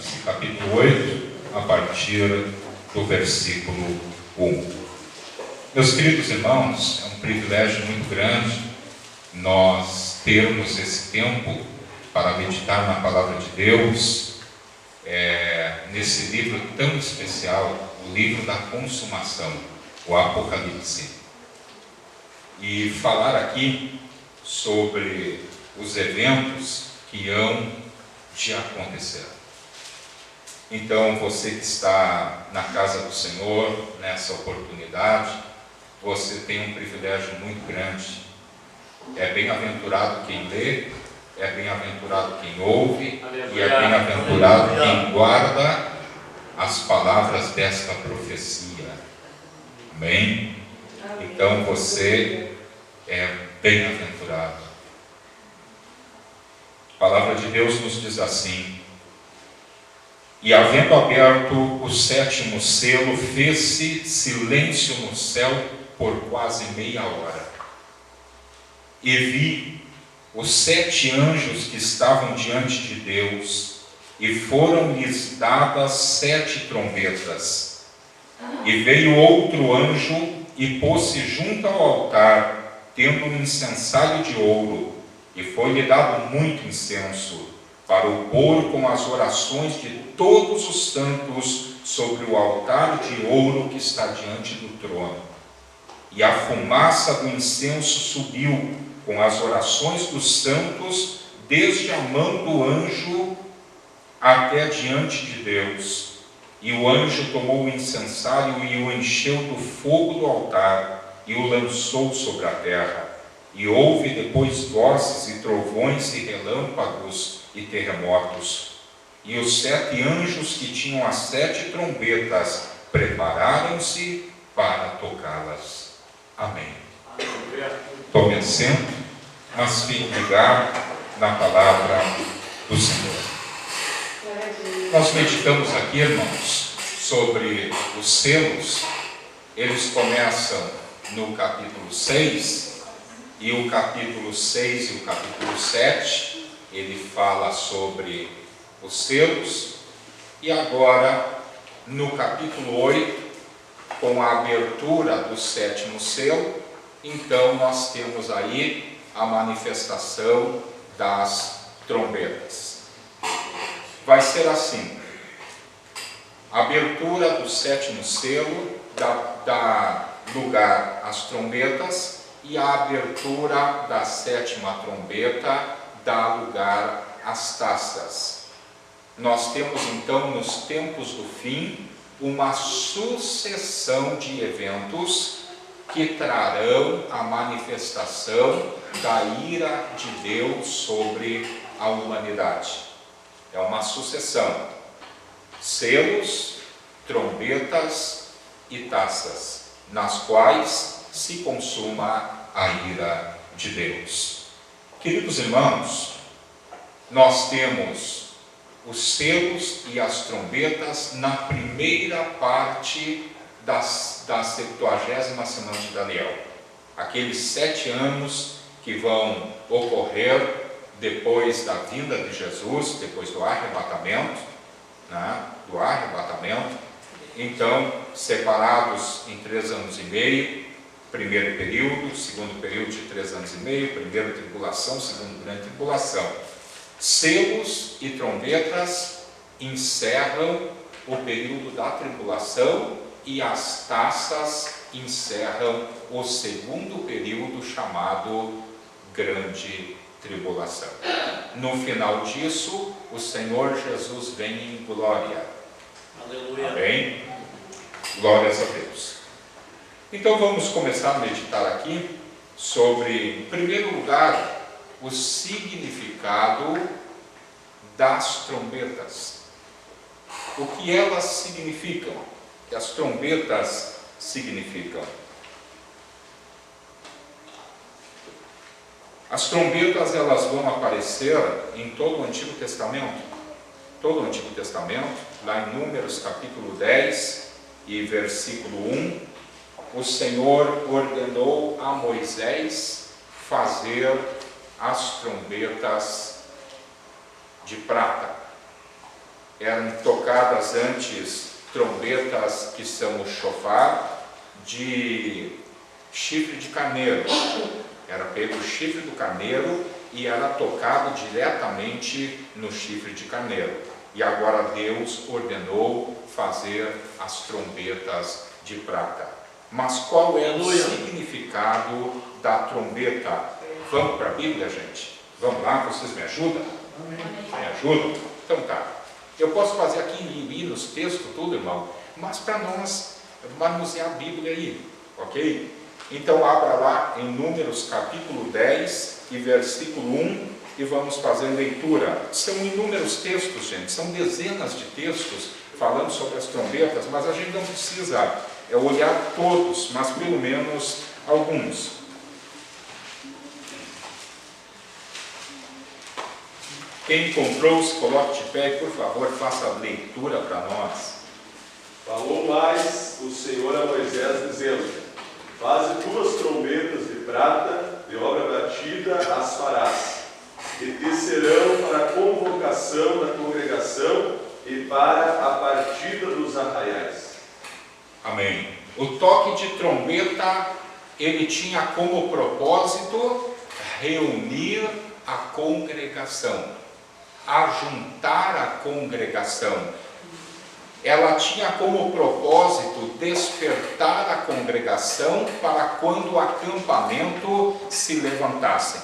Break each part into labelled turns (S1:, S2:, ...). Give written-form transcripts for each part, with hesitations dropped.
S1: Apocalipse, capítulo 8, a partir do versículo 1. Meus queridos irmãos, é um privilégio muito grande nós termos esse tempo para meditar na Palavra de Deus, nesse livro tão especial, o livro da consumação, o Apocalipse. E falar aqui sobre os eventos que hão de acontecer. Então, você que está na casa do Senhor, nessa oportunidade, você tem um privilégio muito grande. É bem-aventurado quem lê, é bem-aventurado quem ouve, e é bem-aventurado quem guarda as palavras desta profecia. Amém? Então, você é bem-aventurado. A palavra de Deus nos diz assim: e havendo aberto o sétimo selo, fez-se silêncio no céu por quase meia hora. E vi os 7 anjos que estavam diante de Deus, e foram-lhes dadas 7 trombetas. E veio outro anjo e pôs-se junto ao altar, tendo um incensário de ouro, e foi-lhe dado muito incenso, para o pôr com as orações de todos os santos sobre o altar de ouro que está diante do trono. E a fumaça do incenso subiu com as orações dos santos, desde a mão do anjo até diante de Deus. E o anjo tomou o incensário e o encheu do fogo do altar, e o lançou sobre a terra. E houve depois vozes e trovões e relâmpagos e terremotos. E os 7 anjos que tinham as 7 trombetas prepararam-se para tocá-las. Amém. Tome assento, mas fique ligado na palavra do Senhor. Nós meditamos aqui, irmãos, sobre os selos. Eles começam no capítulo 6, e o capítulo 6 e o capítulo 7, ele fala sobre os selos. E agora, no capítulo 8, com a abertura do 7º selo, então nós temos aí a manifestação das trombetas. Vai ser assim: a abertura do 7º selo dá lugar às trombetas, e a abertura da 7ª trombeta dá lugar às taças. Nós temos então, nos tempos do fim, uma sucessão de eventos que trarão a manifestação da ira de Deus sobre a humanidade. É uma sucessão: selos, trombetas e taças, nas quais se consuma a ira de Deus. Queridos irmãos, nós temos os selos e as trombetas na primeira parte da 70ª semana de Daniel. Aqueles 7 anos que vão ocorrer depois da vinda de Jesus, depois do arrebatamento, Então, separados em 3 anos e meio, primeiro período, segundo período de 3 anos e meio, primeira tribulação, segunda grande tribulação. Selos e trombetas encerram o período da tribulação, e as taças encerram o segundo período, chamado grande tribulação. No final disso, o Senhor Jesus vem em glória. Aleluia. Amém? Glórias a Deus. Então vamos começar a meditar aqui sobre, em primeiro lugar, o significado das trombetas. O que elas significam? O que as trombetas significam? As trombetas, elas vão aparecer em todo o Antigo Testamento. Todo o Antigo Testamento, lá em Números capítulo 10 e versículo 1, o Senhor ordenou a Moisés fazer as trombetas de prata. eram tocadas antes trombetas que são o shofar de chifre de carneiro. Era pego o chifre do carneiro e era tocado diretamente no chifre de carneiro. E agora Deus ordenou fazer as trombetas de prata. Mas qual é o significado da trombeta? Vamos para a Bíblia, gente? Vamos lá, vocês me ajudam? Me ajudam? Então tá. Eu posso fazer aqui e ir nos textos, tudo, irmão, mas para nós manusear a Bíblia aí, ok? Então abra lá em Números capítulo 10 e versículo 1 e vamos fazer leitura. São inúmeros textos, gente, são dezenas de textos falando sobre as trombetas, mas a gente não precisa olhar todos, mas pelo menos alguns. Quem encontrou, se coloque de pé e, por favor, faça a leitura para nós.
S2: Falou mais o Senhor a Moisés, dizendo: faze 2 trombetas de prata, de obra batida as farás, e te serão para a convocação da congregação e para a partida dos arraiais.
S1: Amém. O toque de trombeta, ele tinha como propósito reunir a congregação, ajuntar a congregação. Ela tinha como propósito despertar a congregação para quando o acampamento se levantasse.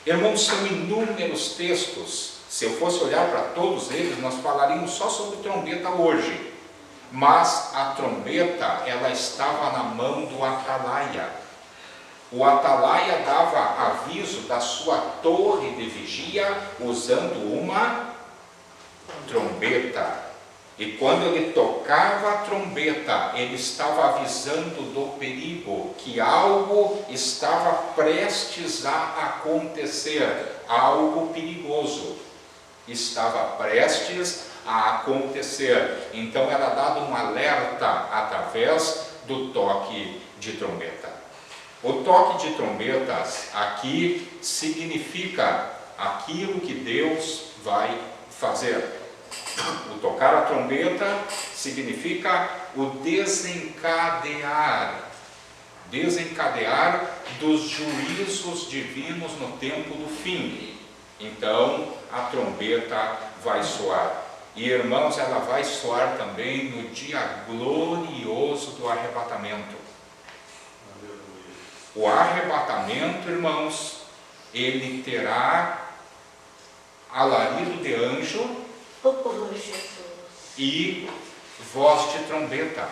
S1: Irmãos, são inúmeros textos. Se eu fosse olhar para todos eles, nós falaríamos só sobre trombeta hoje. Mas a trombeta, ela estava na mão do atalaia. O atalaia dava aviso da sua torre de vigia usando uma trombeta. E quando ele tocava a trombeta, ele estava avisando do perigo, que algo estava prestes a acontecer, algo perigoso estava prestes a acontecer. Então era dado um alerta através do toque de trombeta. O toque de trombetas aqui significa aquilo que Deus vai fazer. O tocar a trombeta significa o desencadear dos juízos divinos no tempo do fim. Então a trombeta vai soar. E irmãos, ela vai soar também no dia glorioso do arrebatamento. O arrebatamento, irmãos, ele terá alarido de anjo e voz de trombeta.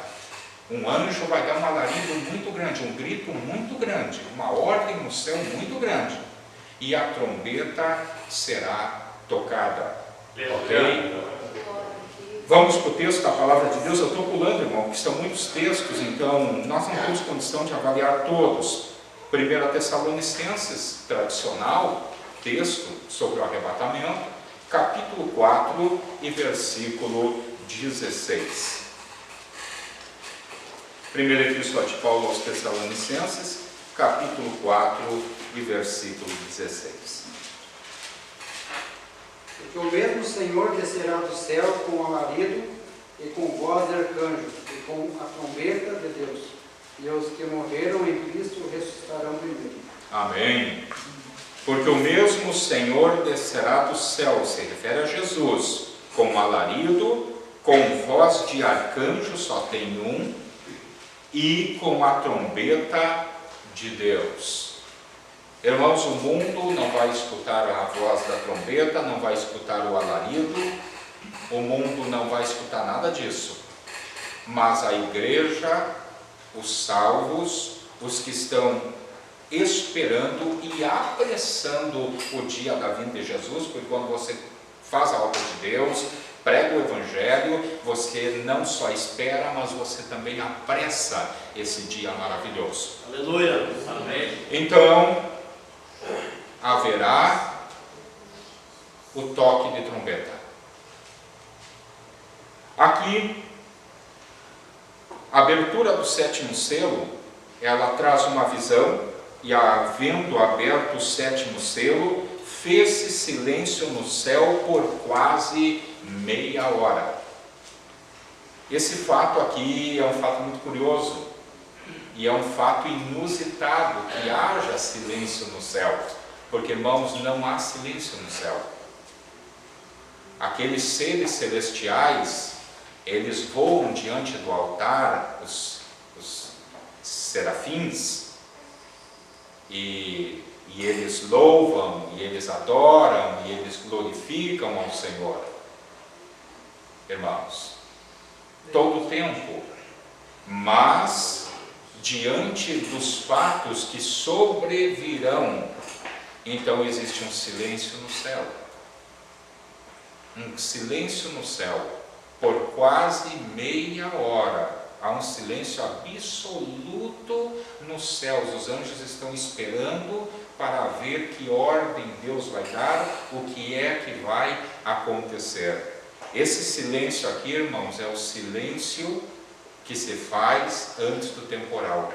S1: Um anjo vai dar um alarido muito grande, um grito muito grande, uma ordem no céu muito grande, e a trombeta será tocada. Ok? Vamos para o texto da palavra de Deus. Eu estou pulando, irmão, porque são muitos textos, então nós não temos condição de avaliar todos. 1 Tessalonicenses, tradicional, texto sobre o arrebatamento, capítulo 4 e versículo 16. Primeira Epístola de Paulo aos Tessalonicenses, capítulo 4 e versículo 16.
S3: Porque o mesmo Senhor descerá do céu com alarido e com voz de arcanjo e com a trombeta de Deus, e os que morreram em Cristo ressuscitarão primeiro.
S1: Amém. Porque o mesmo Senhor descerá do céu, se refere a Jesus, com alarido, com voz de arcanjo, só tem um, e com a trombeta de Deus. Irmãos, o mundo não vai escutar a voz da trombeta, não vai escutar o alarido, o mundo não vai escutar nada disso. Mas a igreja, os salvos, os que estão esperando e apressando o dia da vinda de Jesus, porque quando você faz a obra de Deus, prega o Evangelho, você não só espera, mas você também apressa esse dia maravilhoso.
S2: Aleluia. Amém.
S1: Então, haverá o toque de trombeta. Aqui, a abertura do 7º selo, ela traz uma visão, e havendo aberto o 7º selo, fez-se silêncio no céu por quase meia hora. Esse fato aqui é um fato muito curioso e é um fato inusitado que haja silêncio no céu, porque, irmãos, não há silêncio no céu. Aqueles seres celestiais, eles voam diante do altar, os serafins, e eles louvam, e eles adoram, e eles glorificam ao Senhor. Irmãos, todo o tempo, mas diante dos fatos que sobrevirão, então existe um silêncio no céu. Um silêncio no céu por quase meia hora. Há um silêncio absoluto nos céus. Os anjos estão esperando para ver que ordem Deus vai dar, o que é que vai acontecer. Esse silêncio aqui, irmãos, é o silêncio que se faz antes do temporal.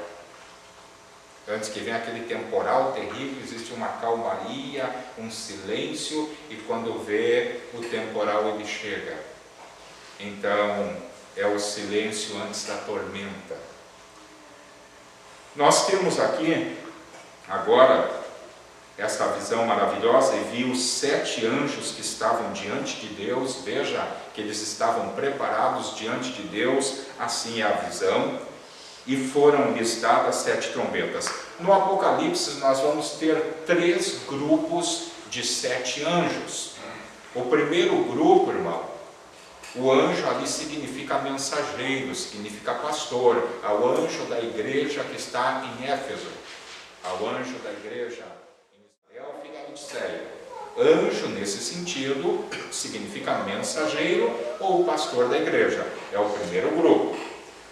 S1: Antes que venha aquele temporal terrível, existe uma calmaria, um silêncio, e quando vê o temporal ele chega. Então, é o silêncio antes da tormenta. Nós temos aqui, agora, esta visão maravilhosa, e vi os 7 anjos que estavam diante de Deus. Veja que eles estavam preparados diante de Deus, assim é a visão, e foram listadas 7 trombetas. No Apocalipse nós vamos ter 3 grupos de 7 anjos. O primeiro grupo, irmão, o anjo ali significa mensageiro, significa pastor, ao anjo da igreja que está em Éfeso, ao anjo da igreja em Israel, Filadélfia. Anjo, nesse sentido, significa mensageiro ou pastor da igreja. É o primeiro grupo.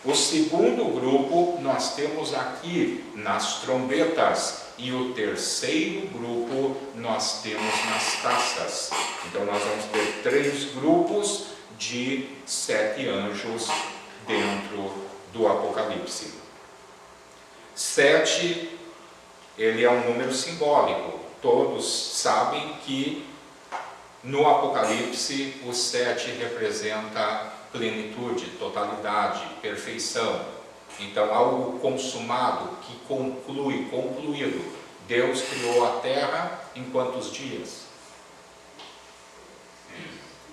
S1: O segundo grupo nós temos aqui nas trombetas, e o terceiro grupo nós temos nas taças. Então nós vamos ter 3 grupos de 7 anjos dentro do Apocalipse. 7, ele é um número simbólico. Todos sabem que no Apocalipse o 7 representa plenitude, totalidade, perfeição. Então, algo consumado, que conclui, concluído. Deus criou a terra em quantos dias?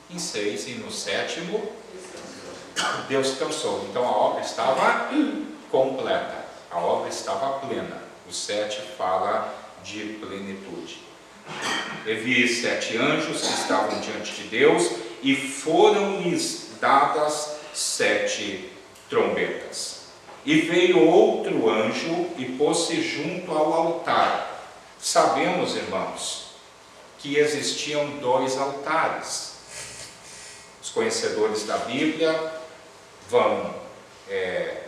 S1: Em 6, e no 7º, Deus cansou. Então, a obra estava completa, a obra estava plena. O 7 fala de plenitude. E vi 7 anjos que estavam diante de Deus, e foram-lhes dadas 7 trombetas. E veio outro anjo e pôs-se junto ao altar. Sabemos, irmãos, que existiam 2 altares. Os conhecedores da Bíblia vão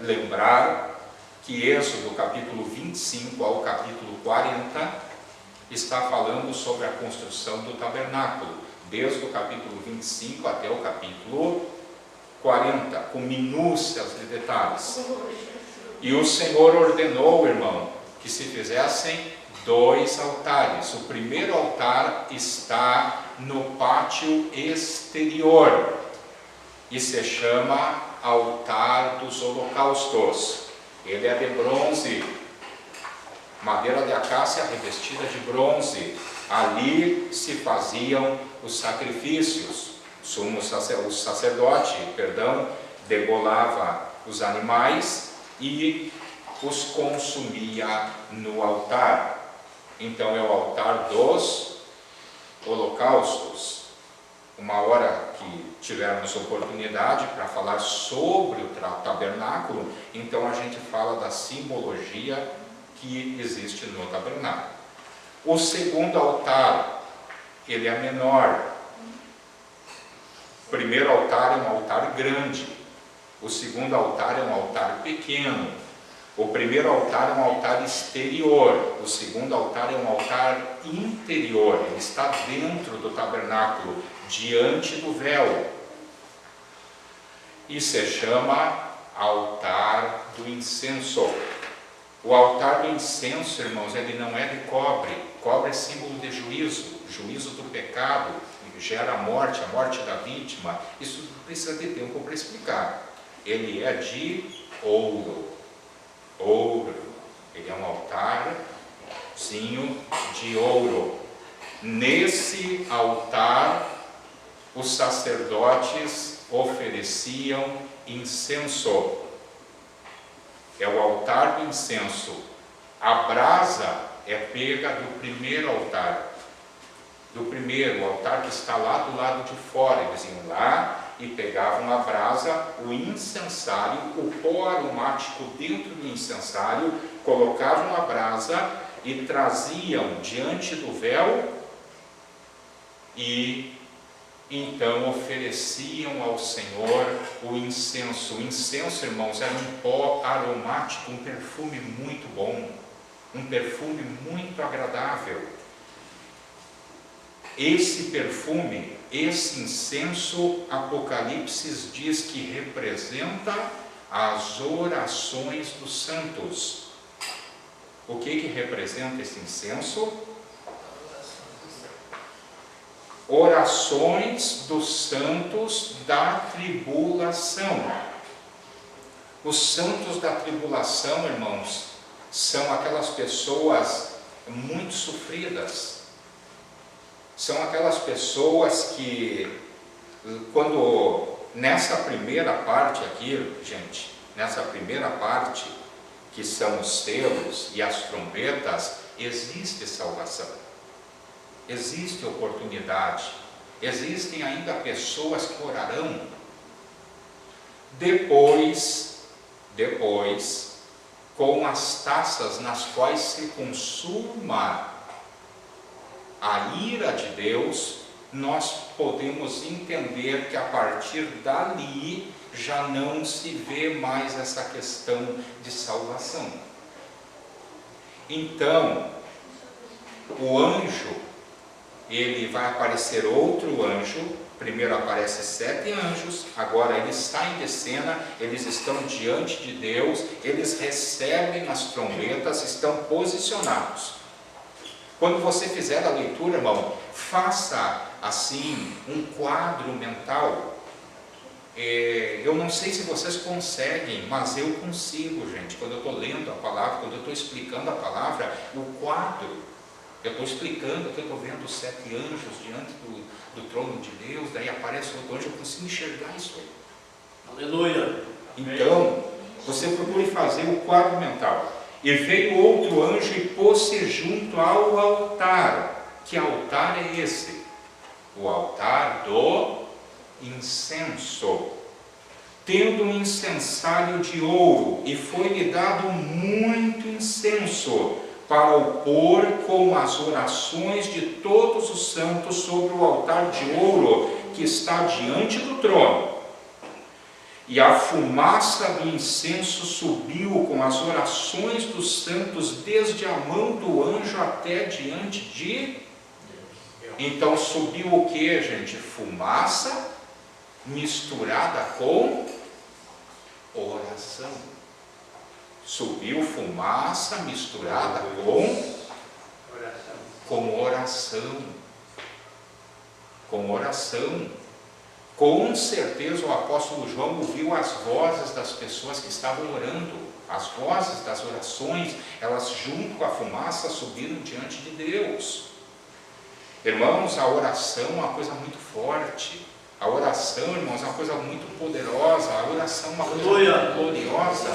S1: lembrar que Êxodo capítulo 25 ao capítulo 40 está falando sobre a construção do tabernáculo, desde o capítulo 25 até o capítulo 40, com minúcias de detalhes. E o Senhor ordenou, irmão, que se fizessem 2 altares. O primeiro altar está no pátio exterior e se chama Altar dos Holocaustos. Ele é de bronze, madeira de acácia revestida de bronze. Ali se faziam os sacrifícios. O sacerdote, degolava os animais e os consumia no altar. Então é o altar dos holocaustos. Uma hora que tivermos oportunidade para falar sobre o tabernáculo, então a gente fala da simbologia que existe no tabernáculo. O segundo altar, ele é menor. O primeiro altar é um altar grande, o segundo altar é um altar pequeno. O primeiro altar é um altar exterior, o segundo altar é um altar interior, ele está dentro do tabernáculo, diante do véu, e se chama altar do incenso. O altar do incenso, irmãos, ele não é de cobre. Cobre é símbolo de juízo, juízo do pecado. gera a morte da vítima, isso precisa de tempo para explicar. Ele é de ouro. Ouro. Ele é um altarzinho de ouro. Nesse altar, os sacerdotes ofereciam incenso. É o altar do incenso. A brasa é pega do primeiro altar. Do primeiro altar que está lá do lado de fora. Eles iam lá e pegavam a brasa, o incensário, o pó aromático dentro do incensário, colocavam a brasa e traziam diante do véu e então ofereciam ao Senhor o incenso. O incenso, irmãos, era um pó aromático, um perfume muito bom, um perfume muito agradável. Esse perfume, esse incenso, Apocalipse diz que representa as orações dos santos. O que representa esse incenso? Orações dos santos da tribulação. Os santos da tribulação, irmãos, são aquelas pessoas muito sofridas. São aquelas pessoas que, quando, nessa primeira parte aqui, gente, nessa primeira parte, que são os selos e as trombetas, existe salvação, existe oportunidade, existem ainda pessoas que orarão. Depois, com as taças nas quais se consuma a ira de Deus, nós podemos entender que a partir dali já não se vê mais essa questão de salvação. Então, o anjo, ele vai aparecer outro anjo. Primeiro aparece 7 anjos, agora eles saem de cena, eles estão diante de Deus, eles recebem as trombetas, estão posicionados. Quando você fizer a leitura, irmão, faça assim um quadro mental. Eu não sei se vocês conseguem, mas eu consigo, gente. Quando eu estou lendo a palavra, quando eu estou explicando a palavra, o quadro, eu estou explicando, eu estou vendo os 7 anjos diante do trono de Deus, daí aparece outro anjo, eu consigo enxergar isso aí.
S4: Aleluia!
S1: Então, você procure fazer o quadro mental. E veio outro anjo e pôs-se junto ao altar. Que altar é esse? O altar do incenso. Tendo um incensário de ouro, e foi-lhe dado muito incenso, para o pôr com as orações de todos os santos sobre o altar de ouro que está diante do trono. E a fumaça do incenso subiu com as orações dos santos desde a mão do anjo até diante de Deus. Então subiu o que, gente? Fumaça misturada com oração. Subiu fumaça misturada com oração. Com oração. Com certeza o apóstolo João ouviu as vozes das pessoas que estavam orando, as vozes das orações, elas junto com a fumaça subiram diante de Deus. Irmãos, a oração é uma coisa muito forte, a oração, irmãos, é uma coisa muito poderosa, a oração é uma coisa muito gloriosa.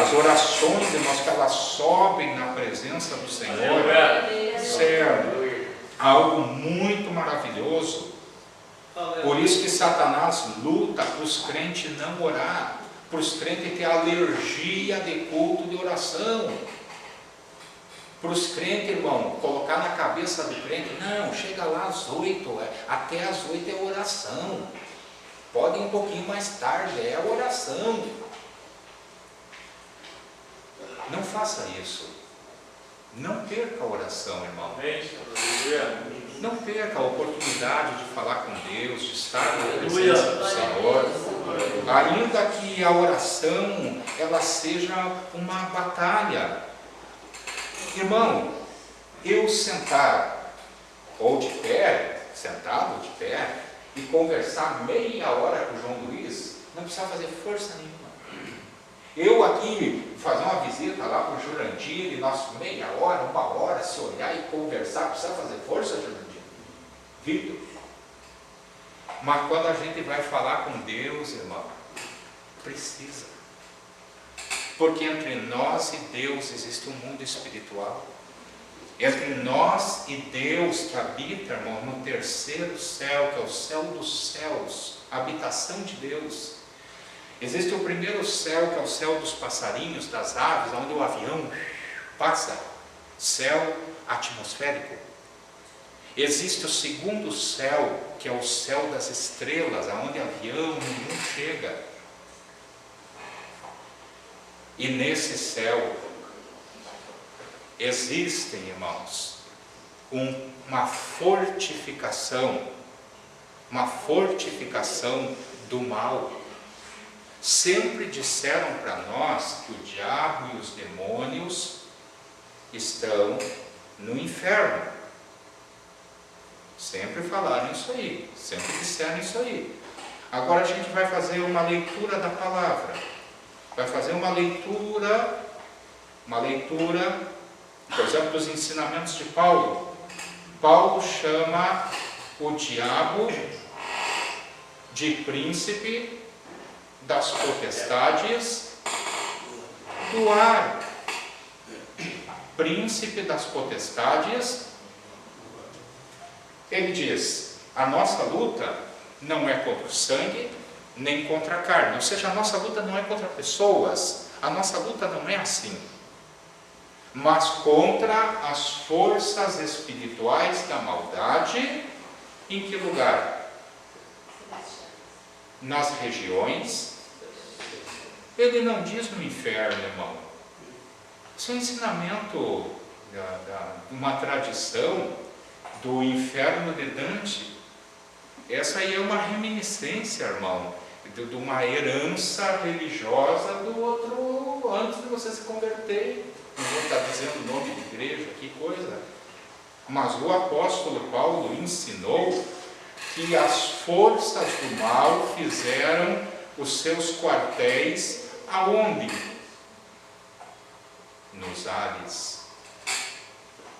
S1: As orações, irmãos, que elas sobem na presença do Senhor, é algo muito maravilhoso. Por isso que Satanás luta para os crentes não orar, para os crentes ter alergia de culto de oração, para os crentes, irmão, colocar na cabeça do crente, não, chega lá às 8, até às 8 é oração, pode ir um pouquinho mais tarde, é oração. Não faça isso, não perca a oração, irmão. Não perca a oportunidade de falar com Deus, de estar na presença do Senhor, ainda que a oração ela seja uma batalha. Irmão, eu sentar ou de pé, sentado, de pé, e conversar meia hora com o João Luiz, não precisava fazer força nenhuma. Eu aqui fazer uma visita lá para o Jurandir, e nós meia hora, uma hora, se olhar e conversar, precisa fazer força, Jurandir? Vitor. Mas quando a gente vai falar com Deus, irmão, precisa. Porque entre nós e Deus existe um mundo espiritual. Entre nós e Deus que habita, irmão, no terceiro céu, que é o céu dos céus, a habitação de Deus. Existe o primeiro céu, que é o céu dos passarinhos, das aves, onde o avião passa, céu atmosférico. Existe o segundo céu, que é o céu das estrelas, onde avião nenhum chega. E nesse céu existem, irmãos, uma fortificação do mal. Sempre disseram para nós que o diabo e os demônios estão no inferno. Sempre falaram isso aí, sempre disseram isso aí. Agora a gente vai fazer uma leitura da palavra. Vai fazer uma leitura, por exemplo, dos ensinamentos de Paulo. Paulo chama o diabo de príncipe das potestades do ar. Príncipe das potestades. Ele diz, a nossa luta não é contra o sangue, nem contra a carne. Ou seja, a nossa luta não é contra pessoas. A nossa luta não é assim. Mas contra as forças espirituais da maldade. Em que lugar? Nas regiões. Ele não diz no inferno, irmão. Isso é um ensinamento, uma tradição do inferno de Dante. Essa aí é uma reminiscência, irmão, de uma herança religiosa do outro, antes de você se converter. Não vou estar dizendo o nome de igreja, que coisa. Mas o apóstolo Paulo ensinou que as forças do mal fizeram os seus quartéis aonde? Nos ares.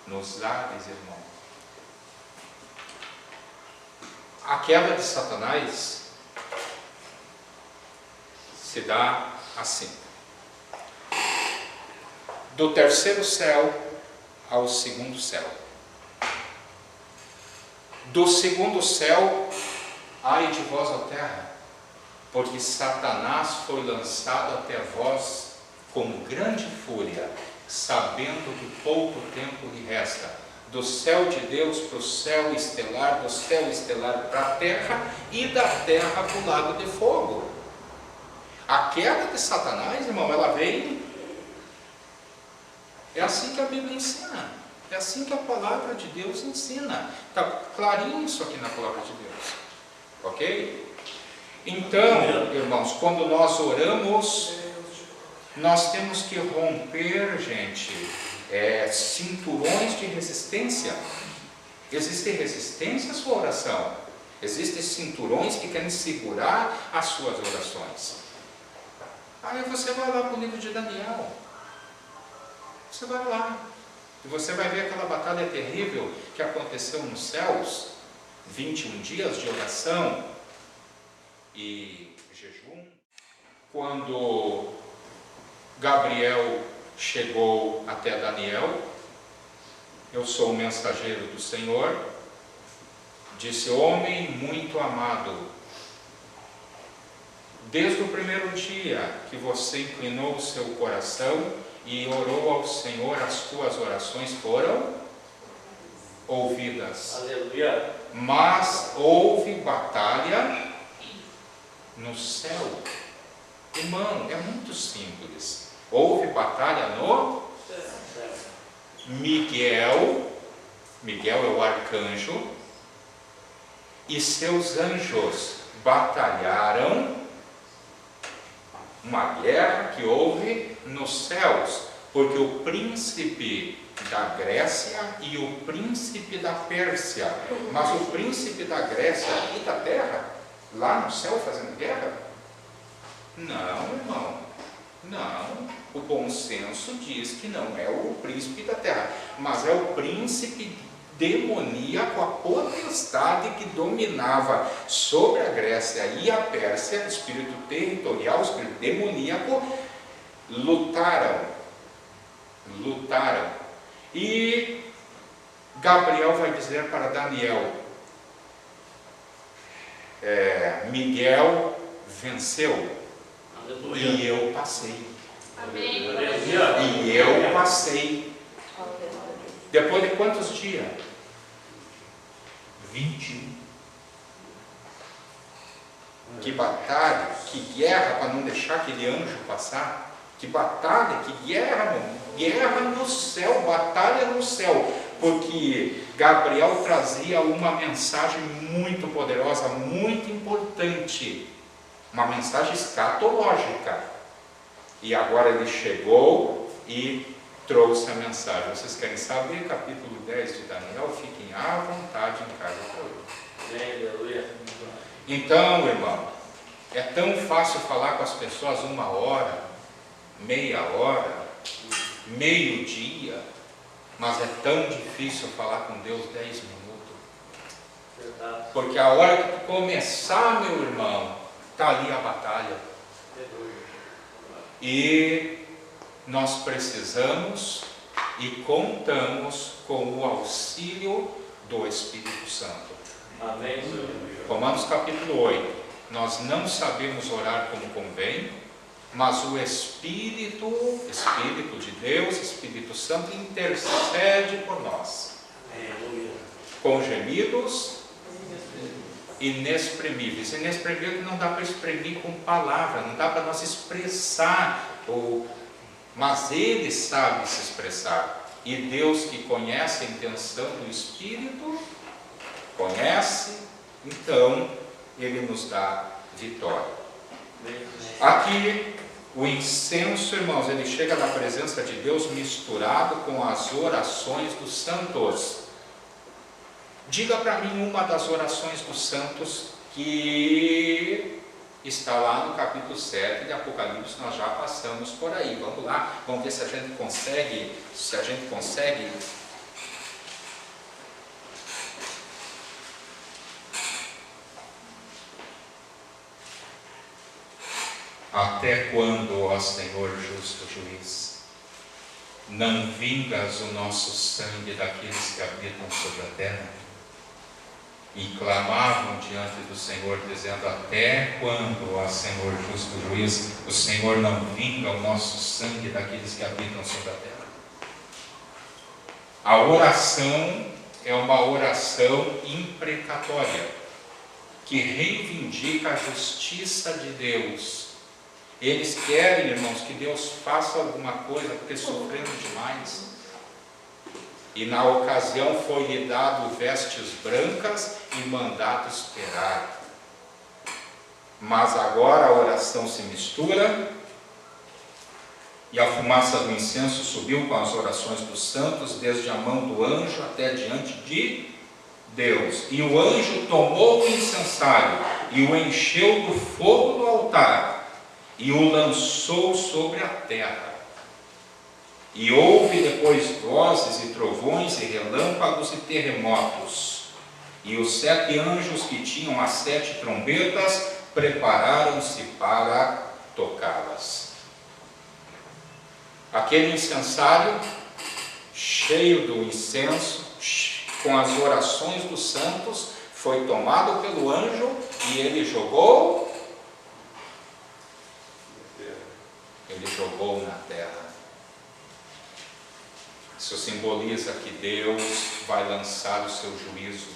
S1: Nos ares, irmão. A queda de Satanás se dá assim: do terceiro céu ao segundo céu. Do segundo céu, ai de vós, ó terra, porque Satanás foi lançado até vós com grande fúria, sabendo que pouco tempo lhe resta. Do céu de Deus para o céu estelar, do céu estelar para a terra e da terra para o lago de fogo. A queda de Satanás, irmão, ela vem. É assim que a Bíblia ensina. É assim que a palavra de Deus ensina. Está clarinho isso aqui na palavra de Deus. Ok? Então, irmãos, quando nós oramos, nós temos que romper, gente, cinturões de resistência. Existe resistência à sua oração. Existem cinturões que querem segurar as suas orações. Aí você vai lá para o livro de Daniel. Você vai lá. E você vai ver aquela batalha terrível que aconteceu nos céus. 21 dias de oração e jejum. Quando Gabriel chegou até Daniel, eu sou o mensageiro do Senhor, disse: homem muito amado, desde o primeiro dia que você inclinou o seu coração e orou ao Senhor, as tuas orações foram ouvidas.
S4: Aleluia.
S1: Mas houve batalha no céu. Irmão, é muito simples. Houve batalha no Miguel é o arcanjo, e seus anjos batalharam uma guerra que houve nos céus, porque o príncipe da Grécia e o príncipe da Pérsia. Mas o príncipe da Grécia e da terra, lá no céu fazendo guerra? Não, irmão, não. O bom senso diz que não é o príncipe da terra, mas é o príncipe demoníaco, a potestade que dominava sobre a Grécia e a Pérsia, o espírito territorial, o espírito demoníaco, lutaram. E Gabriel vai dizer para Daniel, Miguel venceu.
S4: Aleluia.
S1: E eu passei.
S5: Amém.
S1: E eu passei. Depois de quantos dias? 21. Que batalha, que guerra para não deixar aquele anjo passar. Que batalha, que guerra, meu. Guerra no céu, batalha no céu. Porque Gabriel trazia uma mensagem muito poderosa, muito importante. Uma mensagem escatológica. E agora ele chegou e trouxe a mensagem. Vocês querem saber? Capítulo 10 de Daniel, fiquem à vontade em casa para hoje.
S4: Aleluia.
S1: Então, irmão, é tão fácil falar com as pessoas 1 hora, meia hora, meio-dia, mas é tão difícil falar com Deus 10 minutos.
S4: Verdade.
S1: Porque a hora que tu começar, meu irmão, está ali a batalha. E nós precisamos e contamos com o auxílio do Espírito Santo.
S4: Amém, Senhor.
S1: Romanos capítulo 8. Nós não sabemos orar como convém, mas o Espírito de Deus, Espírito Santo, intercede por nós.
S4: Aleluia.
S1: Com gemidos inexprimíveis. Inexprimível não dá para exprimir com palavra, não dá para nós expressar, mas Ele sabe se expressar. E Deus, que conhece a intenção do Espírito, conhece, então Ele nos dá vitória. Aqui, o incenso, irmãos, ele chega na presença de Deus misturado com as orações dos santos. Diga para mim uma das orações dos santos que está lá no capítulo 7 de Apocalipse. Nós já passamos por aí. Vamos lá, vamos ver se a gente consegue. Até quando, ó Senhor justo juiz, não vingas o nosso sangue daqueles que habitam sobre a terra? E clamavam diante do Senhor, dizendo: até quando, ó Senhor justo juiz, o Senhor não vinga o nosso sangue daqueles que habitam sobre a terra? A oração é uma oração imprecatória, que reivindica a justiça de Deus. Eles querem, irmãos, que Deus faça alguma coisa, porque sofrendo demais. E na ocasião foi-lhe dado vestes brancas e mandado esperar. Mas agora a oração se mistura, e a fumaça do incenso subiu com as orações dos santos, desde a mão do anjo até diante de Deus. E o anjo tomou o incensário e o encheu do fogo do altar, e o lançou sobre a terra. E houve depois vozes e trovões e relâmpagos e terremotos. E os 7 anjos que tinham as 7 trombetas prepararam-se para tocá-las. Aquele incensário, cheio do incenso, com as orações dos santos, foi tomado pelo anjo e ele jogou na terra. Isso simboliza que Deus vai lançar o seu juízo,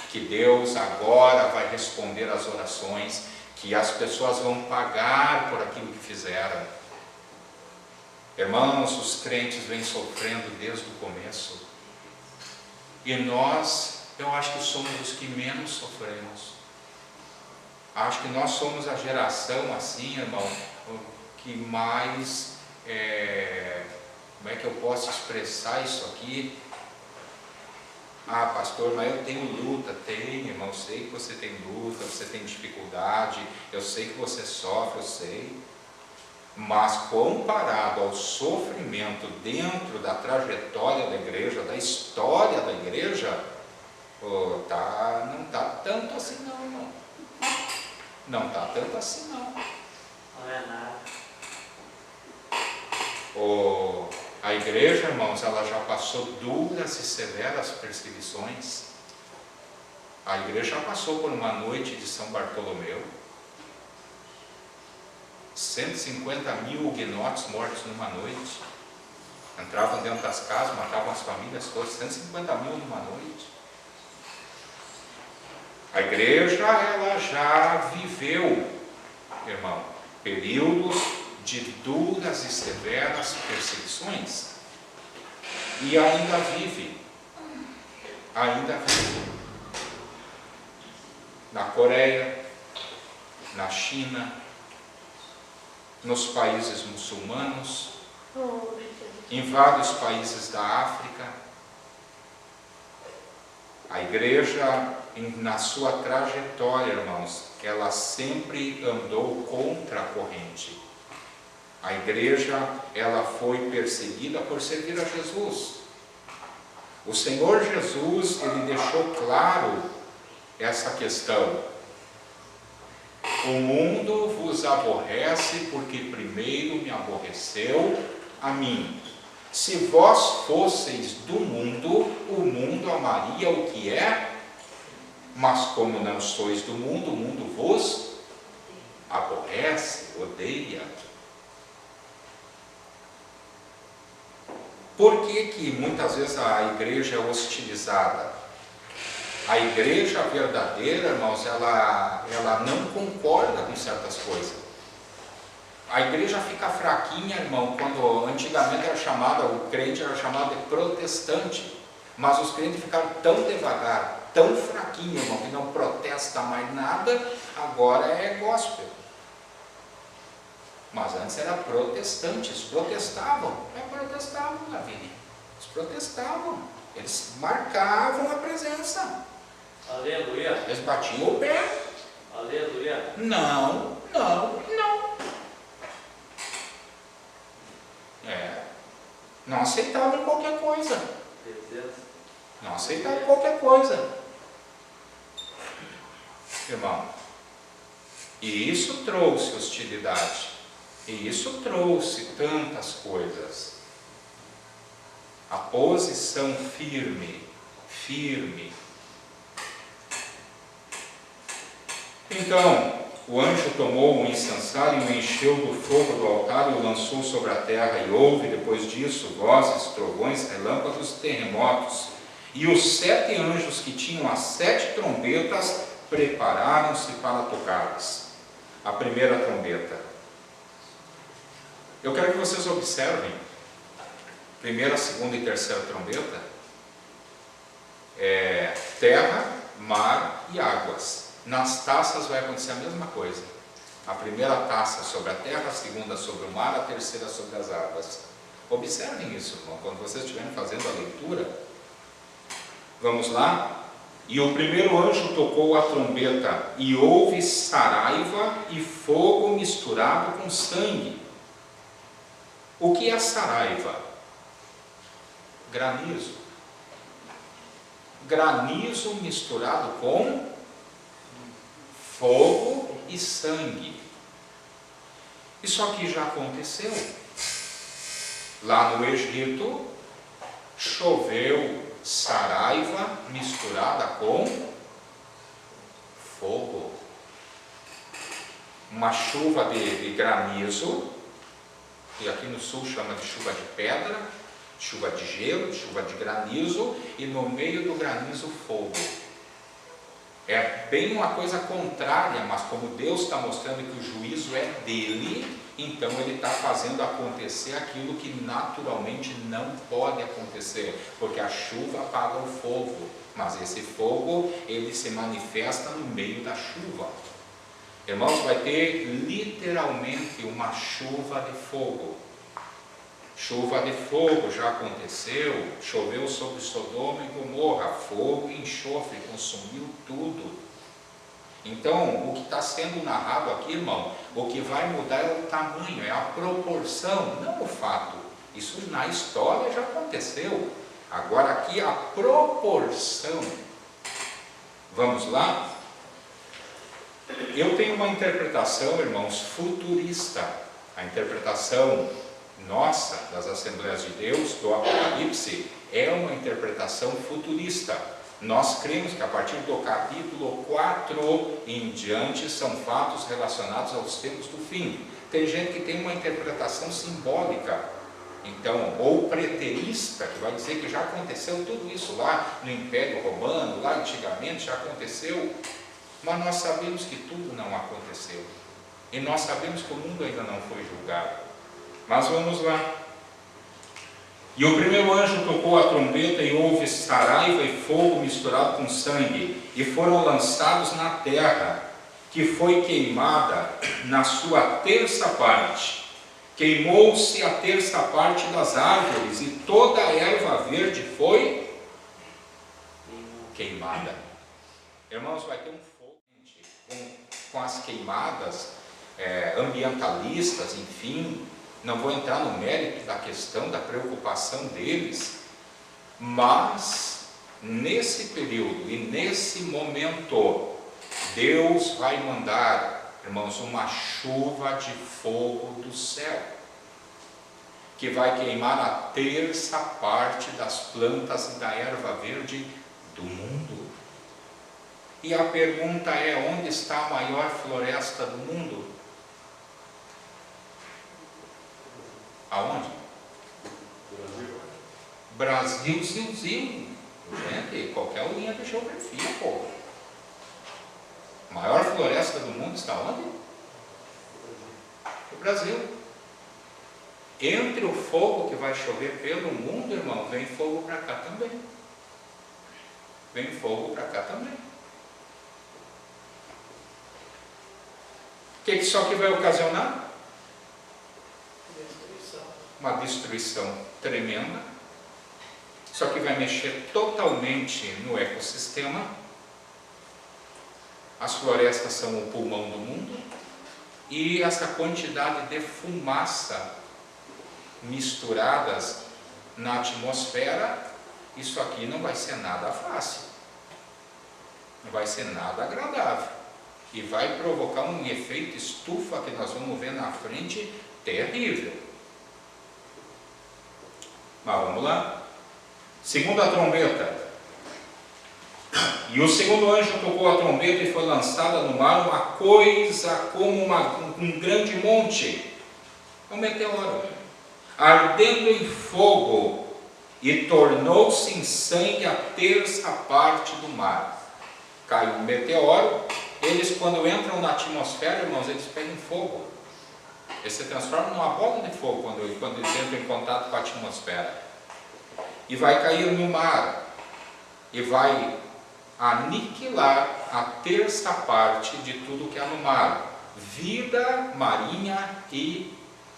S1: que Deus agora vai responder às orações, que as pessoas vão pagar por aquilo que fizeram. Irmãos, os crentes vêm sofrendo desde o começo, e nós, eu acho que somos os que menos sofremos. Acho que nós somos a geração assim, irmão, que mais como é que eu posso expressar isso aqui? Ah, pastor, mas eu tenho luta. Tem, irmão, eu sei que você tem luta, você tem dificuldade, eu sei que você sofre, eu sei. Mas comparado ao sofrimento dentro da trajetória da igreja, da história da igreja, não está tanto assim não, irmão. Não está tanto assim não.
S4: Não é nada.
S1: A igreja, irmãos, ela já passou duras e severas perseguições. A igreja já passou por uma noite de São Bartolomeu. 150 mil huguenotes mortos numa noite. Entravam dentro das casas, matavam as famílias todas. 150 mil numa noite. A igreja, ela já viveu, irmão, períodos de duras e severas perseguições. E ainda vive. Ainda vive. Na Coreia, na China, nos países muçulmanos, em vários países da África. A igreja, na sua trajetória, irmãos, ela sempre andou contra a corrente. A igreja, ela foi perseguida por servir a Jesus. O Senhor Jesus, ele deixou claro essa questão. O mundo vos aborrece porque primeiro me aborreceu a mim. Se vós fosseis do mundo, o mundo amaria o que é, mas como não sois do mundo, o mundo vos aborrece, odeia. Por que muitas vezes a igreja é hostilizada? A igreja verdadeira, irmãos, ela não concorda com certas coisas. A igreja fica fraquinha, irmão, quando antigamente era chamada, o crente era chamado de protestante, mas os crentes ficaram tão devagar, tão fraquinho, irmão, que não protesta mais nada, agora é gospel. Mas antes era protestante, eles protestavam, Davi. Eles protestavam, eles marcavam a presença.
S4: Aleluia.
S1: Eles batiam o pé.
S4: Aleluia.
S1: Não. Não aceitavam qualquer coisa. Não aceitavam qualquer coisa. Irmão, e isso trouxe hostilidade. E isso trouxe tantas coisas. A posição firme. Então, o anjo tomou um incensário e o encheu do fogo do altar e o lançou sobre a terra, e houve, depois disso, vozes, trovões, relâmpagos, terremotos. E os 7 anjos que tinham as 7 trombetas prepararam-se para tocá-las. A primeira trombeta. Eu quero que vocês observem, primeira, segunda e terceira trombeta, terra, mar e águas. Nas taças vai acontecer a mesma coisa. A primeira taça sobre a terra, a segunda sobre o mar, a terceira sobre as águas. Observem isso, irmão, quando vocês estiverem fazendo a leitura. Vamos lá? E o primeiro anjo tocou a trombeta, e houve saraiva e fogo misturado com sangue. O que é saraiva? Granizo. Granizo misturado com fogo e sangue. Isso aqui já aconteceu. Lá no Egito, choveu saraiva misturada com fogo. Uma chuva de granizo, que aqui no sul chama de chuva de pedra, chuva de gelo, chuva de granizo, e no meio do granizo fogo. É bem uma coisa contrária, mas como Deus está mostrando que o juízo é dele, então ele está fazendo acontecer aquilo que naturalmente não pode acontecer, porque a chuva apaga o fogo, mas esse fogo ele se manifesta no meio da chuva. Irmãos, vai ter literalmente uma chuva de fogo. Chuva de fogo já aconteceu, choveu sobre Sodoma e Gomorra, fogo e enxofre, consumiu tudo. Então, o que está sendo narrado aqui, irmão, o que vai mudar é o tamanho, é a proporção, não o fato. Isso na história já aconteceu. Agora aqui a proporção. Vamos lá? Eu tenho uma interpretação, irmãos, futurista. A interpretação nossa, das Assembleias de Deus, do Apocalipse, é uma interpretação futurista. Nós cremos que a partir do capítulo 4 em diante são fatos relacionados aos tempos do fim. Tem gente que tem uma interpretação simbólica, então, ou preterista, que vai dizer que já aconteceu tudo isso lá no Império Romano, lá antigamente já aconteceu, mas nós sabemos que tudo não aconteceu. E nós sabemos que o mundo ainda não foi julgado. Mas vamos lá. E o primeiro anjo tocou a trombeta e houve saraiva e fogo misturado com sangue, e foram lançados na terra, que foi queimada na sua terça parte. Queimou-se a terça parte das árvores, e toda a erva verde foi queimada. Irmãos, vai ter um fogo com as queimadas ambientalistas, enfim. Não vou entrar no mérito da questão, da preocupação deles, mas nesse período e nesse momento, Deus vai mandar, irmãos, uma chuva de fogo do céu, que vai queimar a terça parte das plantas e da erva verde do mundo. E a pergunta é: onde está a maior floresta do mundo? Aonde? Brasilzinho. Gente, qualquer linha de geografia, pô. A maior floresta do mundo está onde? No Brasil. Entre o fogo que vai chover pelo mundo, irmão, vem fogo para cá também. Vem fogo para cá também. O que isso aqui vai ocasionar? Uma destruição tremenda. Isso aqui vai mexer totalmente no ecossistema. As florestas são o pulmão do mundo. E essa quantidade de fumaça misturadas na atmosfera, isso aqui não vai ser nada fácil. Não vai ser nada agradável. E vai provocar um efeito estufa que nós vamos ver na frente terrível. Mas vamos lá. Segunda trombeta. E o segundo anjo tocou a trombeta e foi lançada no mar uma coisa como um grande monte, um meteoro, ardendo em fogo, e tornou-se em sangue a terça parte do mar. Cai um meteoro, eles quando entram na atmosfera, irmãos, eles pegam fogo. Eles se transformam numa bola de fogo quando eles entram em contato com a atmosfera. E vai cair no mar. E vai aniquilar a terça parte de tudo que há no mar. Vida marinha e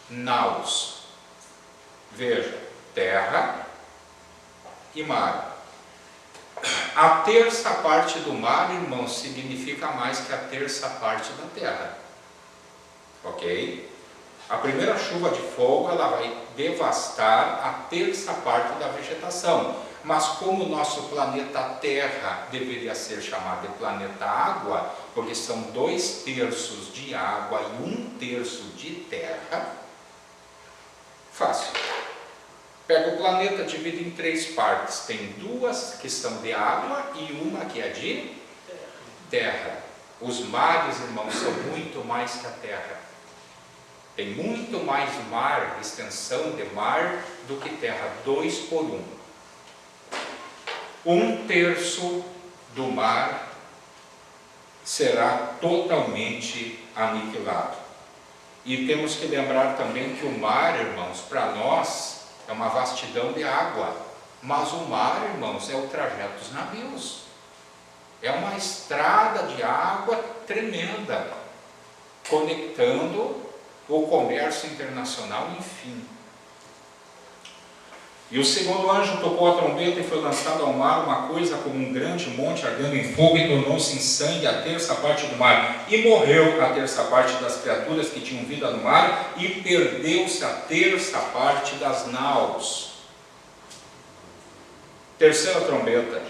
S1: naus. Veja, terra e mar. A terça parte do mar, irmãos, significa mais que a terça parte da terra. Ok? A primeira chuva de fogo, ela vai devastar a terça parte da vegetação. Mas como o nosso planeta Terra deveria ser chamado de planeta Água, porque são 2/3 de água e 1/3 de terra, fácil. Pega o planeta, divide em 3 partes. Tem 2 que são de água e uma que é de terra. Os mares, irmãos, são muito mais que a terra. Tem muito mais mar, extensão de mar, do que terra. 2 por 1. 1/3 do mar será totalmente aniquilado. E temos que lembrar também que o mar, irmãos, para nós é uma vastidão de água. Mas o mar, irmãos, é o trajeto dos navios. É uma estrada de água tremenda, conectando o comércio internacional, enfim. E o segundo anjo tocou a trombeta e foi lançado ao mar uma coisa como um grande monte ardendo em fogo e tornou-se em sangue a terça parte do mar. E morreu a terça parte das criaturas que tinham vida no mar e perdeu-se a terça parte das naus. Terceira trombeta.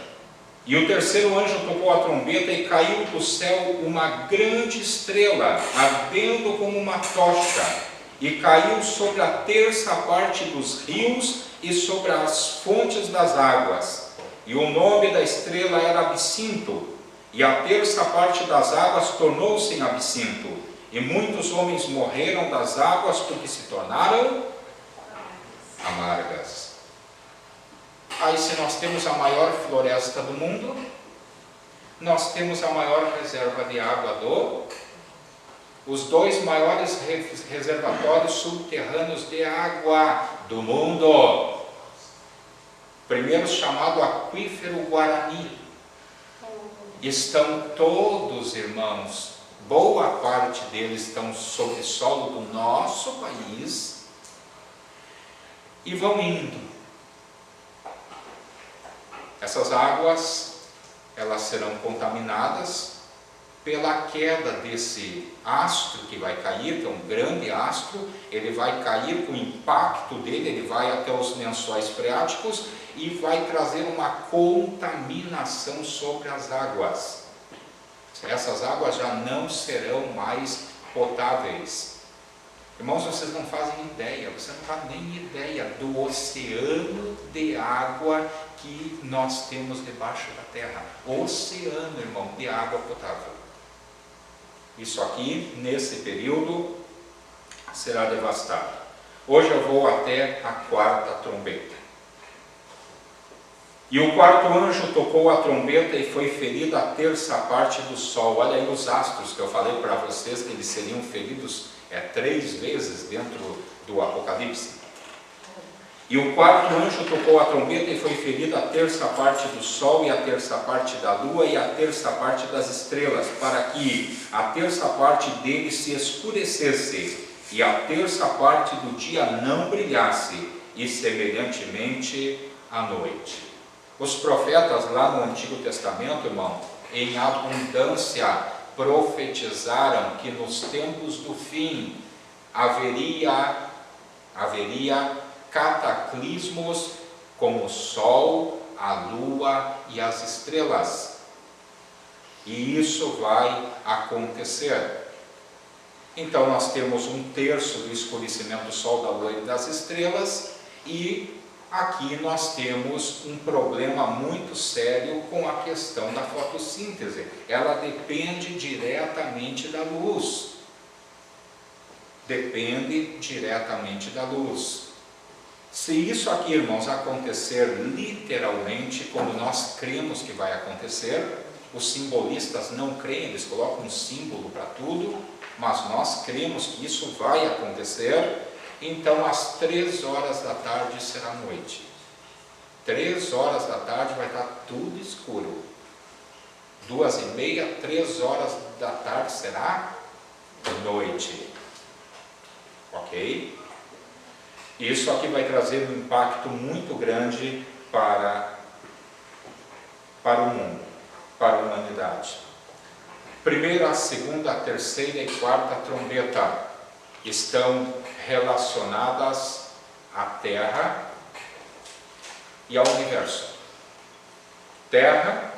S1: E o terceiro anjo tocou a trombeta e caiu do céu uma grande estrela, ardendo como uma tocha, e caiu sobre a terça parte dos rios e sobre as fontes das águas. E o nome da estrela era Absinto, e a terça parte das águas tornou-se em Absinto, e muitos homens morreram das águas porque se tornaram amargas. Aí, se nós temos a maior floresta do mundo, nós temos a maior reserva de água os dois maiores reservatórios subterrâneos de água do mundo. Primeiro, chamado Aquífero Guarani. Estão todos, irmãos, boa parte deles estão sobre o solo do nosso país e vão indo. Essas águas, elas serão contaminadas pela queda desse astro que vai cair, que é um grande astro. Ele vai cair, com o impacto dele, ele vai até os lençóis freáticos e vai trazer uma contaminação sobre as águas. Essas águas já não serão mais potáveis. Irmãos, vocês não fazem ideia, você não faz nem ideia do oceano de água que nós temos debaixo da terra. Oceano, irmão, de água potável. Isso aqui, nesse período, será devastado. Hoje eu vou até a quarta trombeta. E o quarto anjo tocou a trombeta e foi ferida a terça parte do sol. Olha aí os astros que eu falei para vocês, que eles seriam feridos 3 vezes dentro do Apocalipse. E o quarto anjo tocou a trombeta e foi ferida a terça parte do sol e a terça parte da lua e a terça parte das estrelas, para que a terça parte deles se escurecesse e a terça parte do dia não brilhasse, e semelhantemente à noite. Os profetas lá no Antigo Testamento, irmão, em abundância profetizaram que nos tempos do fim haveria cataclismos como o sol, a lua e as estrelas. E isso vai acontecer. Então nós temos 1/3 do escurecimento do sol, da lua e das estrelas, e aqui nós temos um problema muito sério com a questão da fotossíntese. Ela depende diretamente da luz. Depende diretamente da luz. Se isso aqui, irmãos, acontecer literalmente, como nós cremos que vai acontecer, os simbolistas não creem, eles colocam um símbolo para tudo, mas nós cremos que isso vai acontecer. Então, às 3 horas da tarde será noite. 3 horas da tarde vai estar tudo escuro. 2h30, 3 horas da tarde será noite. Ok? Isso aqui vai trazer um impacto muito grande para o mundo, para a humanidade. Primeira, a segunda, a terceira e quarta trombeta estão relacionadas à Terra e ao universo. Terra,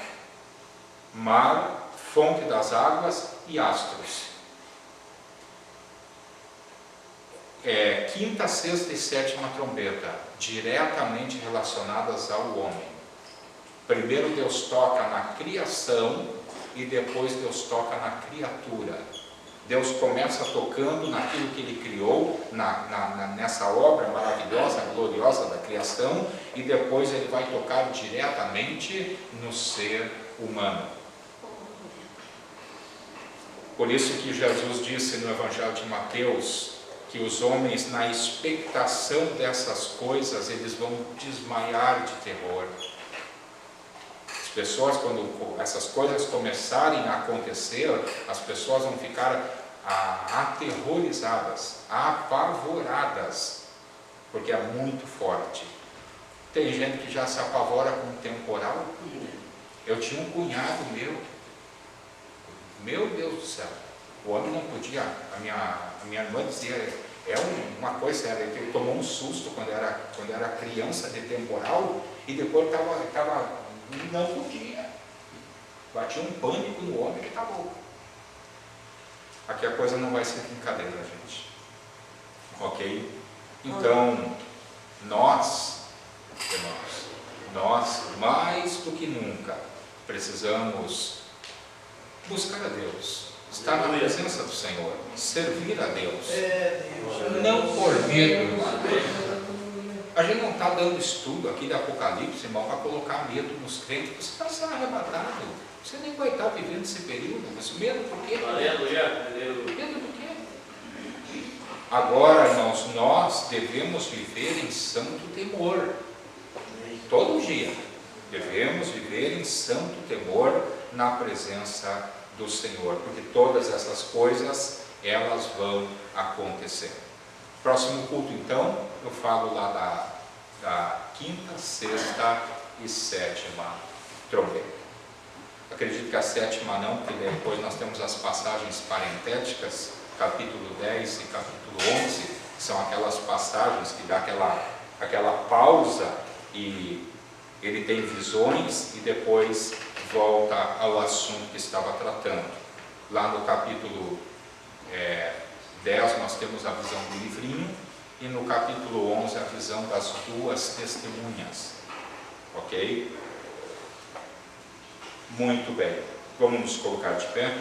S1: mar, fonte das águas e astros. Quinta, sexta e sétima trombeta, diretamente relacionadas ao homem. Primeiro Deus toca na criação e depois Deus toca na criatura. Deus começa tocando naquilo que Ele criou, nessa obra maravilhosa, gloriosa da criação, e depois Ele vai tocar diretamente no ser humano. Por isso que Jesus disse no Evangelho de Mateus, que os homens, na expectação dessas coisas, eles vão desmaiar de terror. As pessoas, quando essas coisas começarem a acontecer, as pessoas vão ficar aterrorizadas, apavoradas, porque é muito forte. Tem gente que já se apavora com o temporal. Eu tinha um cunhado meu Deus do céu, o homem não podia, a minha irmã dizia, uma coisa séria, ele tomou um susto quando era criança de temporal, e depois não podia, batia um pânico no homem que estava louco. Aqui a coisa não vai ser brincadeira, gente, ok? Então, nós, irmãos, mais do que nunca, precisamos buscar a Deus, estar na presença do Senhor, servir a Deus, não por medo, irmão. A gente não está dando estudo aqui de Apocalipse, irmão, para colocar medo nos crentes. Você vai ser arrebatado, você nem vai estar vivendo esse período. Mas medo por quê?
S4: Aleluia.
S1: Medo do quê? Agora, irmãos, nós devemos viver em santo temor, todo dia devemos viver em santo temor na presença do Senhor, porque todas essas coisas, elas vão acontecer. Próximo culto, então, eu falo lá da quinta, sexta e sétima trombeta. Acredito que a sétima não, porque depois nós temos as passagens parentéticas, capítulo 10 e capítulo 11, que são aquelas passagens que dá aquela pausa e ele tem visões e depois volta ao assunto que estava tratando. Lá no capítulo 10 nós temos a visão do livrinho e no capítulo 11 a visão das duas testemunhas. Ok? Muito bem. Vamos nos colocar de pé.